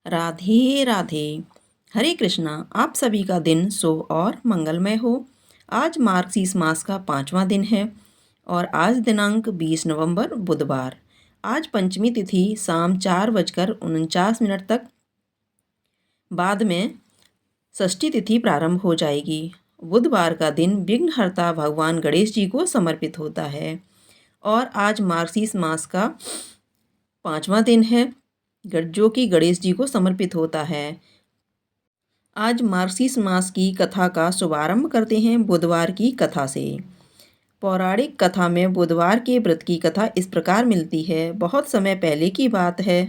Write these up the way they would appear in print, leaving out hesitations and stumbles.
राधे राधे। हरे कृष्णा। आप सभी का दिन शुभ और मंगलमय हो। आज मार्गशीर्ष मास का 5वां दिन है और आज दिनांक 20 नवंबर बुधवार। आज पंचमी तिथि शाम 4:49 तक, बाद में षष्ठी तिथि प्रारंभ हो जाएगी। बुधवार का दिन विघ्नहर्ता भगवान गणेश जी को समर्पित होता है और आज मार्गशीर्ष मास का 5वां दिन है जो कि गणेश जी को समर्पित होता है। आज मार्गशीर्ष मास की कथा का शुभारंभ करते हैं बुधवार की कथा से। पौराणिक कथा में बुधवार के व्रत की कथा इस प्रकार मिलती है। बहुत समय पहले की बात है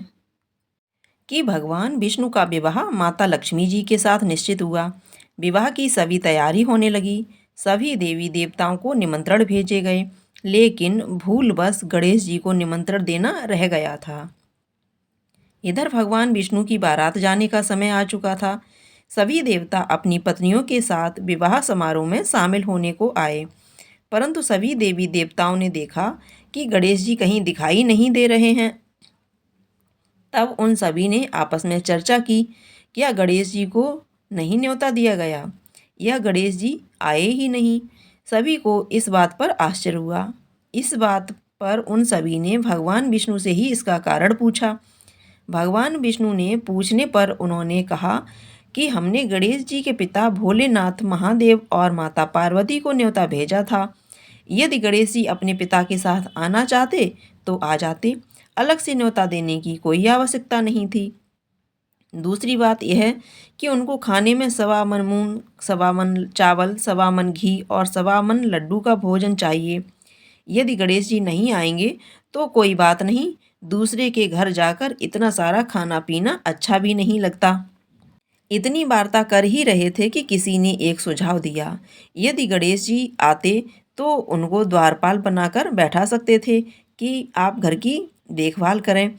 कि भगवान विष्णु का विवाह माता लक्ष्मी जी के साथ निश्चित हुआ। विवाह की सभी तैयारी होने लगी। सभी देवी देवताओं को निमंत्रण भेजे गए, लेकिन भूलवश गणेश जी को निमंत्रण देना रह गया था। इधर भगवान विष्णु की बारात जाने का समय आ चुका था। सभी देवता अपनी पत्नियों के साथ विवाह समारोह में शामिल होने को आए, परंतु सभी देवी देवताओं ने देखा कि गणेश जी कहीं दिखाई नहीं दे रहे हैं। तब उन सभी ने आपस में चर्चा की, क्या गणेश जी को नहीं न्योता दिया गया? यह गणेश जी आए ही नहीं। सभी को इस बात पर आश्चर्य हुआ। इस बात पर उन सभी ने भगवान विष्णु से ही इसका कारण पूछा। भगवान विष्णु ने पूछने पर उन्होंने कहा कि हमने गणेश जी के पिता भोलेनाथ महादेव और माता पार्वती को न्योता भेजा था। यदि गणेश जी अपने पिता के साथ आना चाहते तो आ जाते, अलग से न्योता देने की कोई आवश्यकता नहीं थी। दूसरी बात यह कि उनको खाने में 1.25 मूंग, 1.25 चावल, 1.25 घी और 1.25 लड्डू का भोजन चाहिए। यदि गणेश जी नहीं आएंगे तो कोई बात नहीं, दूसरे के घर जाकर इतना सारा खाना पीना अच्छा भी नहीं लगता। इतनी वार्ता कर ही रहे थे कि किसी ने एक सुझाव दिया। यदि गणेश जी आते तो उनको द्वारपाल बनाकर बैठा सकते थे कि आप घर की देखभाल करें।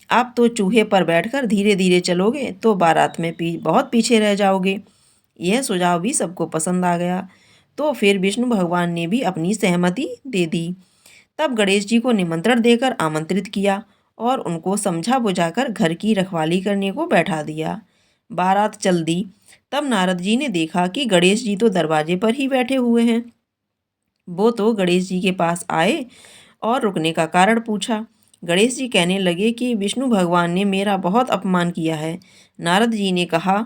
आप तो चूहे पर बैठकर धीरे धीरे चलोगे तो बारात में बहुत पीछे रह जाओगे। यह सुझाव भी सबको पसंद आ गया, तो फिर विष्णु भगवान ने भी अपनी सहमति दे दी। तब गणेश जी को निमंत्रण देकर आमंत्रित किया और उनको समझा बुझाकर घर की रखवाली करने को बैठा दिया। बारात चल दी। तब नारद जी ने देखा कि गणेश जी तो दरवाजे पर ही बैठे हुए हैं। वो तो गणेश जी के पास आए और रुकने का कारण पूछा। गणेश जी कहने लगे कि विष्णु भगवान ने मेरा बहुत अपमान किया है। नारद जी ने कहा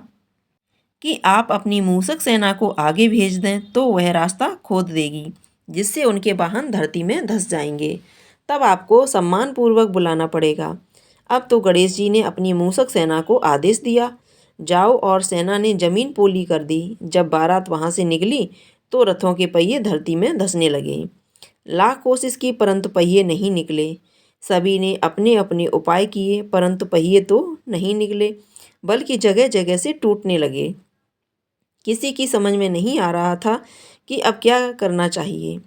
कि आप अपनी मूषक सेना को आगे भेज दें तो वह रास्ता खोद देगी, जिससे उनके वाहन धरती में धंस जाएंगे। तब आपको सम्मानपूर्वक बुलाना पड़ेगा। अब तो गणेश जी ने अपनी मूषक सेना को आदेश दिया, जाओ, और सेना ने जमीन पोली कर दी। जब बारात वहां से निकली तो रथों के पहिए धरती में धंसने लगे। लाख कोशिश की परंतु पहिए नहीं निकले। सभी ने अपने अपने उपाय किए, परंतु पहिए तो नहीं निकले, बल्कि जगह जगह से टूटने लगे। किसी की समझ में नहीं आ रहा था कि अब क्या करना चाहिए।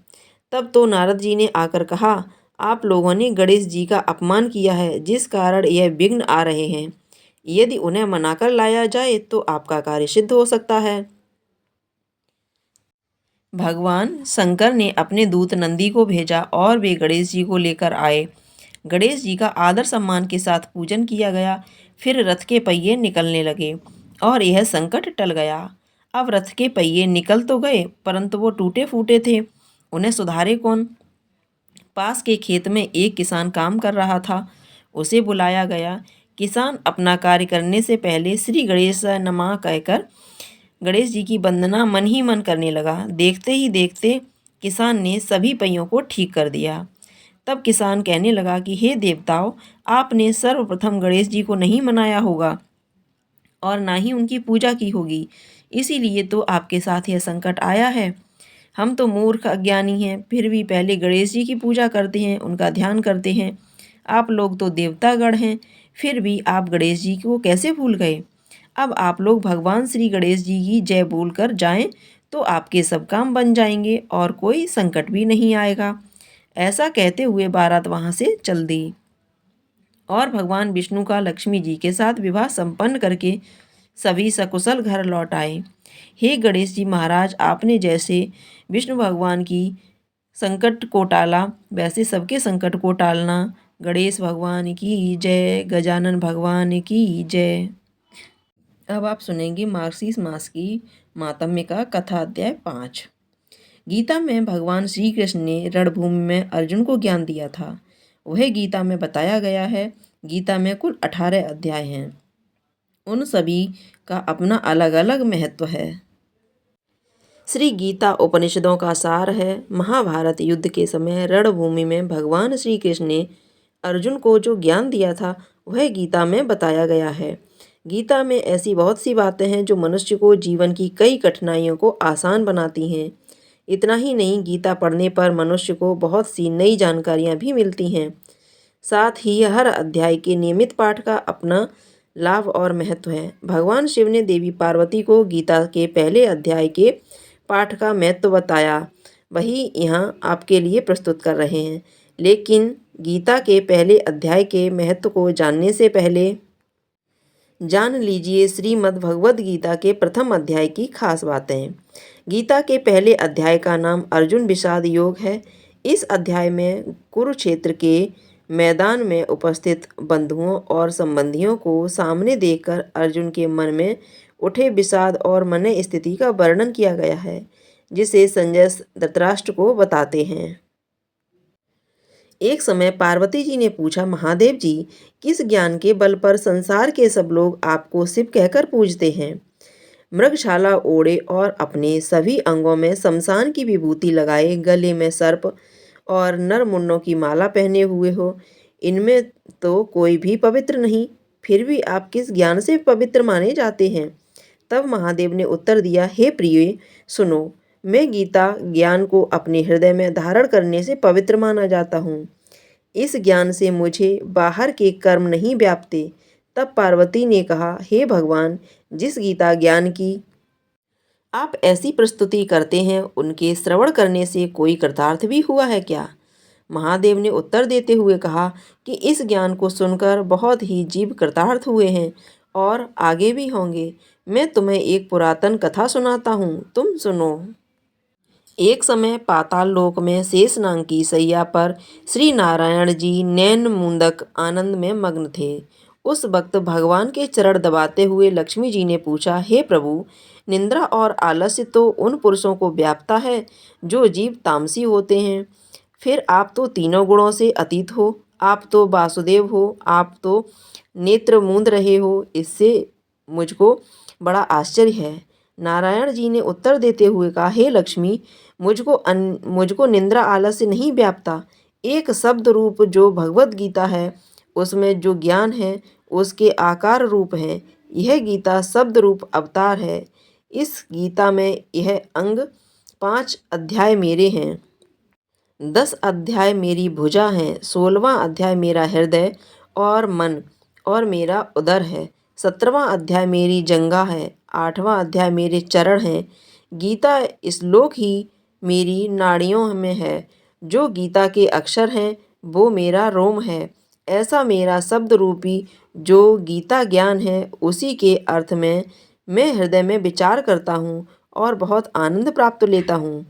तब तो नारद जी ने आकर कहा, आप लोगों ने गणेश जी का अपमान किया है, जिस कारण यह विघ्न आ रहे हैं। यदि उन्हें मनाकर लाया जाए तो आपका कार्य सिद्ध हो सकता है। भगवान शंकर ने अपने दूत नंदी को भेजा और वे गणेश जी को लेकर आए। गणेश जी का आदर सम्मान के साथ पूजन किया गया। फिर रथ के पहिए निकलने लगे और यह संकट टल गया। अब रथ के पहिए निकल तो गए, परंतु वो टूटे फूटे थे। उन्हें सुधारे कौन? पास के खेत में एक किसान काम कर रहा था। उसे बुलाया गया। किसान अपना कार्य करने से पहले श्री गणेश नमः कहकर गणेश जी की वंदना मन ही मन करने लगा। देखते ही देखते किसान ने सभी पहियों को ठीक कर दिया। तब किसान कहने लगा कि हे देवताओं, आपने सर्वप्रथम गणेश जी को नहीं मनाया होगा और ना ही उनकी पूजा की होगी, इसीलिए तो आपके साथ यह संकट आया है। हम तो मूर्ख अज्ञानी हैं, फिर भी पहले गणेश जी की पूजा करते हैं, उनका ध्यान करते हैं। आप लोग तो देवतागण हैं, फिर भी आप गणेश जी को कैसे भूल गए? अब आप लोग भगवान श्री गणेश जी की जय बोलकर जाएं तो आपके सब काम बन जाएंगे और कोई संकट भी नहीं आएगा। ऐसा कहते हुए बारात वहां से चल दी और भगवान विष्णु का लक्ष्मी जी के साथ विवाह संपन्न करके सभी सकुशल घर लौट आए। हे गणेश जी महाराज, आपने जैसे विष्णु भगवान की संकट को टाला, वैसे सबके संकट को टालना। गणेश भगवान की जय, गजानन भगवान की जय। अब आप सुनेंगे मार्गशीर्ष मास की मातम्य का कथा अध्याय 5। गीता में भगवान श्री कृष्ण ने रणभूमि में अर्जुन को ज्ञान दिया था। वह गीता में बताया गया है। गीता में कुल 18 अध्याय हैं। उन सभी का अपना अलग अलग महत्व है। श्री गीता उपनिषदों का सार है। महाभारत युद्ध के समय रणभूमि में भगवान श्री कृष्ण ने अर्जुन को जो ज्ञान दिया था वह गीता में बताया गया है। गीता में ऐसी बहुत सी बातें हैं जो मनुष्य को जीवन की कई कठिनाइयों को आसान बनाती हैं। इतना ही नहीं, गीता पढ़ने पर मनुष्य को बहुत सी नई जानकारियाँ भी मिलती हैं। साथ ही हर अध्याय के नियमित पाठ का अपना लाभ और महत्व है। भगवान शिव ने देवी पार्वती को गीता के पहले अध्याय के पाठ का महत्व बताया, वही यहाँ आपके लिए प्रस्तुत कर रहे हैं। लेकिन गीता के पहले अध्याय के महत्व को जानने से पहले जान लीजिए श्रीमद् भगवद गीता के प्रथम अध्याय की खास बातें। गीता के पहले अध्याय का नाम अर्जुन विषाद योग है। इस अध्याय में कुरुक्षेत्र के मैदान में उपस्थित बंधुओं और संबंधियों को सामने देखकर अर्जुन के मन में उठे विषाद और मन स्थिति का वर्णन किया गया है, जिसे संजय धृतराष्ट्र को बताते हैं। एक समय पार्वती जी ने पूछा, महादेव जी, किस ज्ञान के बल पर संसार के सब लोग आपको शिव कहकर पूजते हैं? मृगशाला ओढ़े और अपने सभी अंगों में शमशान की विभूति लगाए, गले में सर्प और नर मुन्नों की माला पहने हुए हो, इनमें तो कोई भी पवित्र नहीं, फिर भी आप किस ज्ञान से पवित्र माने जाते हैं? तब महादेव ने उत्तर दिया, हे प्रिय, सुनो, मैं गीता ज्ञान को अपने हृदय में धारण करने से पवित्र माना जाता हूँ। इस ज्ञान से मुझे बाहर के कर्म नहीं व्यापते। तब पार्वती ने कहा, हे भगवान, जिस गीता ज्ञान की आप ऐसी प्रस्तुति करते हैं, उनके श्रवण करने से कोई कृतार्थ भी हुआ है क्या? महादेव ने उत्तर देते हुए कहा कि इस ज्ञान को सुनकर बहुत ही जीव कृतार्थ हुए हैं और आगे भी होंगे। मैं तुम्हें एक पुरातन कथा सुनाता हूँ, तुम सुनो। एक समय पाताल लोक में शेषनाग की सैया पर श्री नारायण जी नैन मुंदक आनंद में मग्न थे। उस वक्त भगवान के चरण दबाते हुए लक्ष्मी जी ने पूछा, हे प्रभु, निंद्रा और आलस्य तो उन पुरुषों को व्यापता है जो जीव तामसी होते हैं। फिर आप तो तीनों गुणों से अतीत हो, आप तो वासुदेव हो, आप तो नेत्र मूंद रहे हो, इससे मुझको बड़ा आश्चर्य है। नारायण जी ने उत्तर देते हुए कहा, हे लक्ष्मी, मुझको निंद्रा आलस्य नहीं व्यापता। एक शब्द रूप जो भगवत गीता है, उसमें जो ज्ञान है उसके आकार रूप है। यह गीता शब्द रूप अवतार है। इस गीता में यह अंग 5 अध्याय मेरे हैं, 10 अध्याय मेरी भुजा हैं, 16वां अध्याय मेरा हृदय और मन और मेरा उदर है, 17वां अध्याय मेरी जंगा है, 8वां अध्याय मेरे चरण हैं। गीता श्लोक ही मेरी नाड़ियों में है। जो गीता के अक्षर हैं वो मेरा रोम है। ऐसा मेरा शब्द रूपी जो गीता ज्ञान है, उसी के अर्थ में मैं हृदय में विचार करता हूँ और बहुत आनंद प्राप्त लेता हूँ।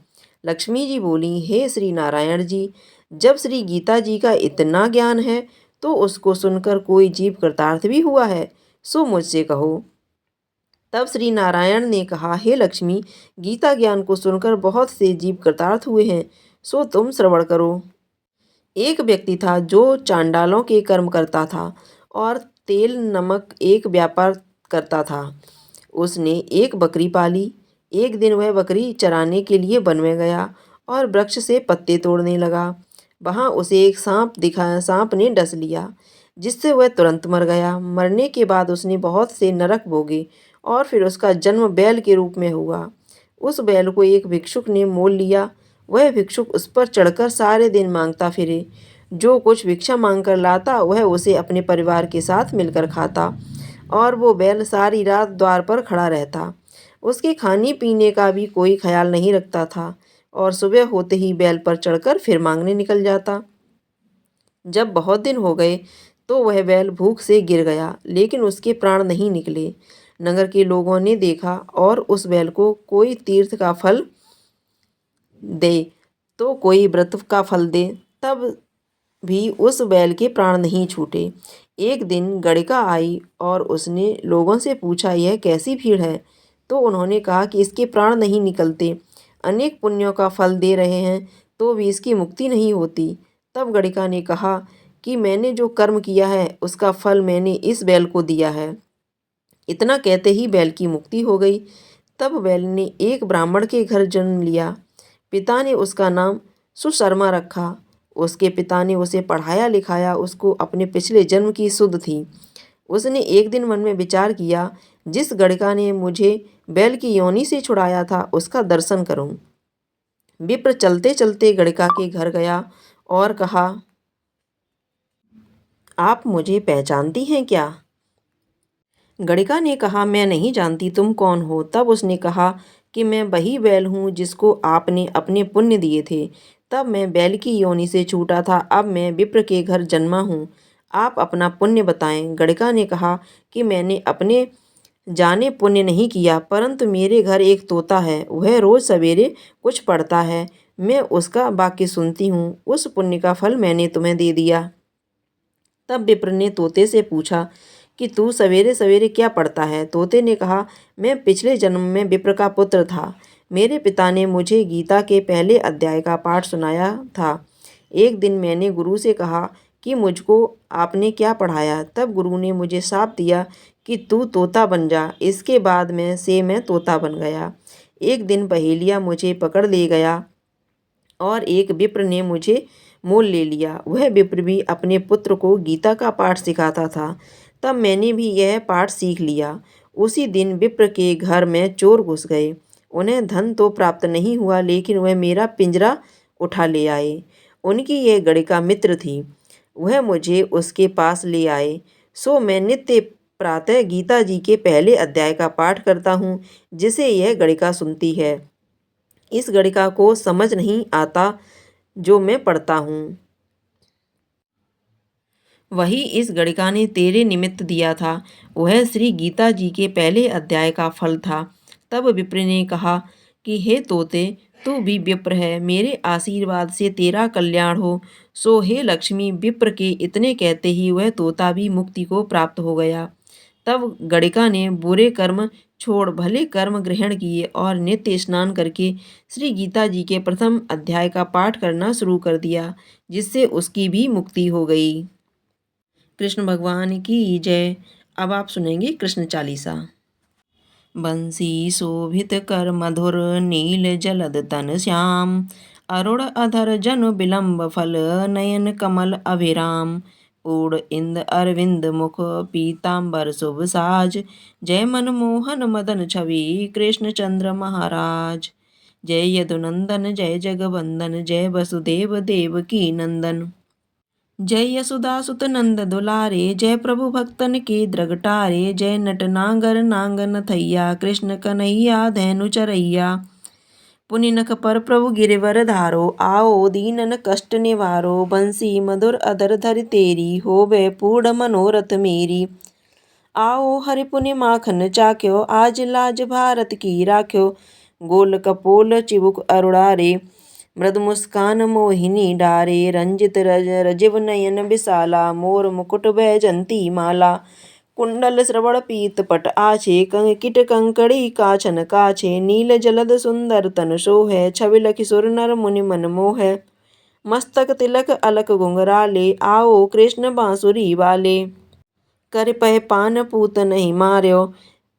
लक्ष्मी जी बोली, हे श्री नारायण जी, जब श्री गीता जी का इतना ज्ञान है तो उसको सुनकर कोई जीव कृतार्थ भी हुआ है, सो मुझसे कहो। तब श्री नारायण ने कहा, हे लक्ष्मी, गीता ज्ञान को सुनकर बहुत से जीव कृतार्थ हुए हैं, सो तुम श्रवण करो। एक व्यक्ति था जो चांडालों के कर्म करता था और तेल नमक एक व्यापार करता था। उसने एक बकरी पाली। एक दिन वह बकरी चराने के लिए वन में गया और वृक्ष से पत्ते तोड़ने लगा। वहाँ उसे एक सांप ने डस लिया, जिससे वह तुरंत मर गया। मरने के बाद उसने बहुत से नरक भोगे और फिर उसका जन्म बैल के रूप में हुआ। उस बैल को एक भिक्षुक ने मोल लिया। वह भिक्षुक उस पर चढ़कर सारे दिन मांगता फिरे। जो कुछ भिक्षा मांगकर लाता वह उसे अपने परिवार के साथ मिलकर खाता और वो बैल सारी रात द्वार पर खड़ा रहता। उसके खाने पीने का भी कोई ख्याल नहीं रखता था और सुबह होते ही बैल पर चढ़कर फिर मांगने निकल जाता। जब बहुत दिन हो गए तो वह बैल भूख से गिर गया, लेकिन उसके प्राण नहीं निकले। नगर के लोगों ने देखा और उस बैल को कोई तीर्थ का फल दे तो कोई व्रत का फल दे, तब भी उस बैल के प्राण नहीं छूटे। एक दिन गणिका आई और उसने लोगों से पूछा, यह कैसी भीड़ है? तो उन्होंने कहा कि इसके प्राण नहीं निकलते, अनेक पुण्यों का फल दे रहे हैं तो भी इसकी मुक्ति नहीं होती। तब गणिका ने कहा कि मैंने जो कर्म किया है उसका फल मैंने इस बैल को दिया है। इतना कहते ही बैल की मुक्ति हो गई। तब बैल ने एक ब्राह्मण के घर जन्म लिया। पिता ने उसका नाम सुशर्मा रखा। उसके पिता ने उसे पढ़ाया लिखाया, उसको अपने पिछले जन्म की सुध थी। उसने एक दिन मन में विचार किया, जिस गणिका ने मुझे बैल की योनि से छुड़ाया था उसका दर्शन करूं। विप्र चलते चलते गणिका के घर गया और कहा, आप मुझे पहचानती हैं क्या? गणिका ने कहा, मैं नहीं जानती, तुम कौन हो? तब उसने कहा कि मैं वही बैल हूँ जिसको आपने अपने पुण्य दिए थे। तब मैं बैल की योनि से छूटा था, अब मैं विप्र के घर जन्मा हूँ। आप अपना पुण्य बताएं। गणिका ने कहा कि मैंने अपने जाने पुण्य नहीं किया, परंतु मेरे घर एक तोता है, वह रोज सवेरे कुछ पढ़ता है, मैं उसका वाक्य सुनती हूँ, उस पुण्य का फल मैंने तुम्हें दे दिया। तब विप्र ने तोते से पूछा कि तू सवेरे सवेरे क्या पढ़ता है? तोते ने कहा, मैं पिछले जन्म में विप्र का पुत्र था। मेरे पिता ने मुझे गीता के पहले अध्याय का पाठ सुनाया था। एक दिन मैंने गुरु से कहा कि मुझको आपने क्या पढ़ाया? तब गुरु ने मुझे शाप दिया कि तू तोता बन जा। इसके बाद मैं तोता बन गया। एक दिन पहेलिया मुझे पकड़ ले गया और एक विप्र ने मुझे मोल ले लिया। वह विप्र भी अपने पुत्र को गीता का पाठ सिखाता था। तब मैंने भी यह पाठ सीख लिया। उसी दिन विप्र के घर में चोर घुस गए। उन्हें धन तो प्राप्त नहीं हुआ, लेकिन वह मेरा पिंजरा उठा ले आए। उनकी यह गणिका मित्र थी। वह मुझे उसके पास ले आए। सो मैं नित्य प्रातः गीता जी के पहले अध्याय का पाठ करता हूँ, जिसे यह गणिका सुनती है। इस गणिका को समझ नहीं आता जो मैं पढ़ता हूँ, वही इस गणिका ने तेरे निमित्त दिया था। वह श्री गीता जी के पहले अध्याय का फल था। तब विप्र ने कहा कि हे तोते, तू भी विप्र है, मेरे आशीर्वाद से तेरा कल्याण हो। सो हे लक्ष्मी। विप्र के इतने कहते ही वह तोता भी मुक्ति को प्राप्त हो गया। तब गणिका ने बुरे कर्म छोड़ भले कर्म ग्रहण किए और नित्य स्नान करके श्री गीता जी के प्रथम अध्याय का पाठ करना शुरू कर दिया, जिससे उसकी भी मुक्ति हो गई। कृष्ण भगवान की जय। अब आप सुनेंगे कृष्ण चालीसा। बंसी शोभित कर मधुर नील जलद तन श्याम, अरुण अधर जनु विलंब फल नयन कमल अभिराम। पूर्ण इंद अरविंद मुख पीताम्बर शुभ साज, जय मनमोहन मदन छवि कृष्ण चंद्र महाराज। जय यदुनंदन जय जगवंदन, जय वसुदेव देव की नंदन। जय यशोदा सुत नंद दुलारे, जय प्रभु भक्तन के द्रगटारे। जय नट नागर नांगन थैया, कृष्ण कन्हैया धैनु चरैया। पुनि नख पर प्रभु गिरिवर धारो, आओ दीनन कष्ट निवारो। बंसी मधुर अधर धरि तेरी, होवे पूर्ण मनोरथ मेरी। आओ हरि पुनि माखन चाख्यो, आज लाज भारत की राख्यो। गोल कपोल चिबुक अरुणारे, मृदु मुस्कान मोहिनी डारे। रंजित रजिव नयन विशाला, मोर मुकुट बैजंती माला। कुंडल श्रवण पीत पट आछे, कंकिट कंकड़ी काछन काछे। नील जलद सुंदर तन सोहै, छबिल किशोर नर मुनि मन मोहै। मस्तक तिलक अलक घुंघराले, आओ कृष्ण बांसुरी वाले। कर पह पान पूत नहीं मार्यो,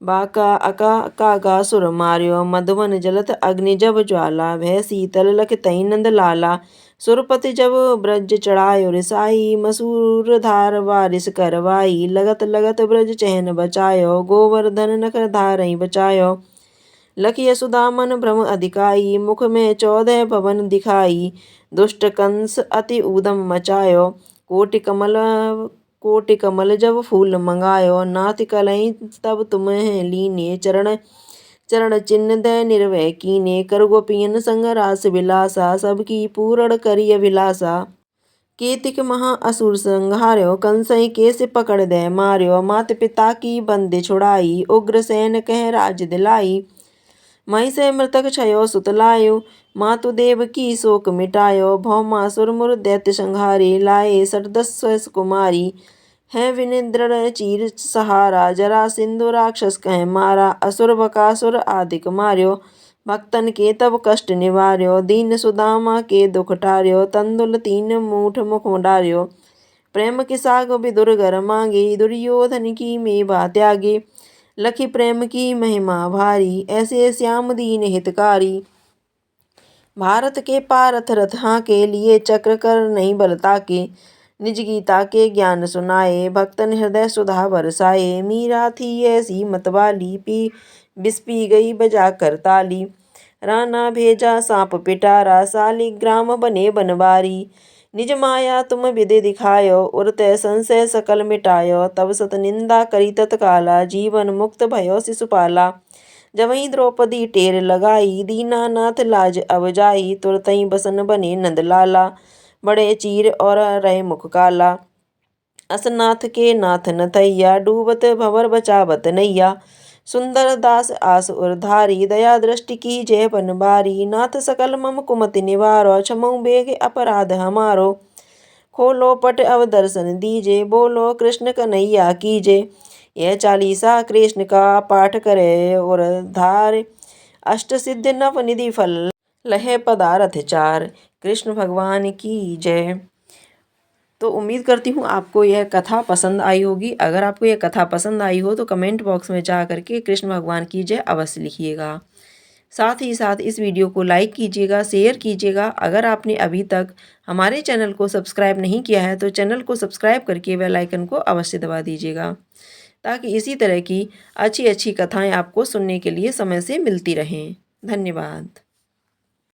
बाका अका कागा सुर मार्यो। मधुवन जलत अग्नि जब ज्वाला, भय शीतल लख तई नंद लाला। सुरपति जब ब्रज चढ़ायो रिसाई, मसूर धार बारिश करवाई। लगत लगत ब्रज चहन बचायो, गोवर्धन नखर धारई बचायो। लख यशोदा मन भ्रम अधिकाई, मुख में 14 भवन दिखाई। दुष्ट कंस अति ऊधम मचायो, कोटि कमल जब फूल मंगायो। नाथ कलहीं तब तुम्हें लीने, चरण चरण चिन्ह दय निर्भय कीने। कर गोपियन संग रास विलासा, सबकी पूर्ण करी अभिलाषा। केतिक महा असुर संहार्यो, कंसई केस पकड़ दे मार्यो। मात पिता की बंदी छुड़ाई, उग्रसेन कह राज दिलाई। महिषै मृतक क्षयो सुत लायो, मातु देव की शोक मिटायो। भौमासुर मुर दैत्य संहारे, लाए षटदश कुमारी। है विनिद्र चीर सहारा, जरा सिंधु राक्षस कह मारा, असुर बकासुर आदिक मार्यो, भक्तन के तब कष्ट निवार्यो, दीन सुदामा के दुख टार्यो, तंदुल 3 मूठ मुख डार्यो, प्रेम की साग विदुर घर मांगे, दुर्योधन की मेवा त्यागे, लखी प्रेम की महिमा भारी, ऐसे श्याम दीन हितकारी, भारत के पारथ रथ के लिए चक्र कर नहीं बलता के, निज गीता के ज्ञान सुनाए, भक्तन हृदय सुधा बरसाए, मीरा थी ऐसी मतवाली, पी बिस पी गई बजा कर ताली, राना भेजा सांप पिटारा, सालिग्राम बने बनवारी, निज माया तुम विधि दिखायो, उरते संशय सकल मिटायो, तब सत निंदा करी तत्काला, जीवन मुक्त भयो शिशुपाला, जवहीं द्रौपदी टेर लगाई, दीनानाथ लाज अब जाई, तुरतई बसन बने नंदलाला, बड़े चीर और रहे मुख काला, असनाथ के नाथ नथैया, डूबत भंवर बचावत नैया, सुंदर दास आस उरधारी, दया दृष्टि की जय बनबारी, नाथ सकल मम कुमति निवारो, क्षमऊ बेग अपराध हमारो, खोलो पट अब दर्शन दीजे, बोलो कृष्ण कन्हैया कीजे, यह चालीसा कृष्ण का पाठ करे और धार, अष्ट सिद्धि नव निधि फल लहे पदारथ चार। कृष्ण भगवान की जय। तो उम्मीद करती हूँ आपको यह कथा पसंद आई होगी। अगर आपको यह कथा पसंद आई हो तो कमेंट बॉक्स में जा करके कृष्ण भगवान की जय अवश्य लिखिएगा। साथ ही साथ इस वीडियो को लाइक कीजिएगा, शेयर कीजिएगा। अगर आपने अभी तक हमारे चैनल को सब्सक्राइब नहीं किया है तो चैनल को सब्सक्राइब करके बेल आइकन को अवश्य दबा दीजिएगा, ताकि इसी तरह की अच्छी अच्छी कथाएं आपको सुनने के लिए समय से मिलती रहें। धन्यवाद।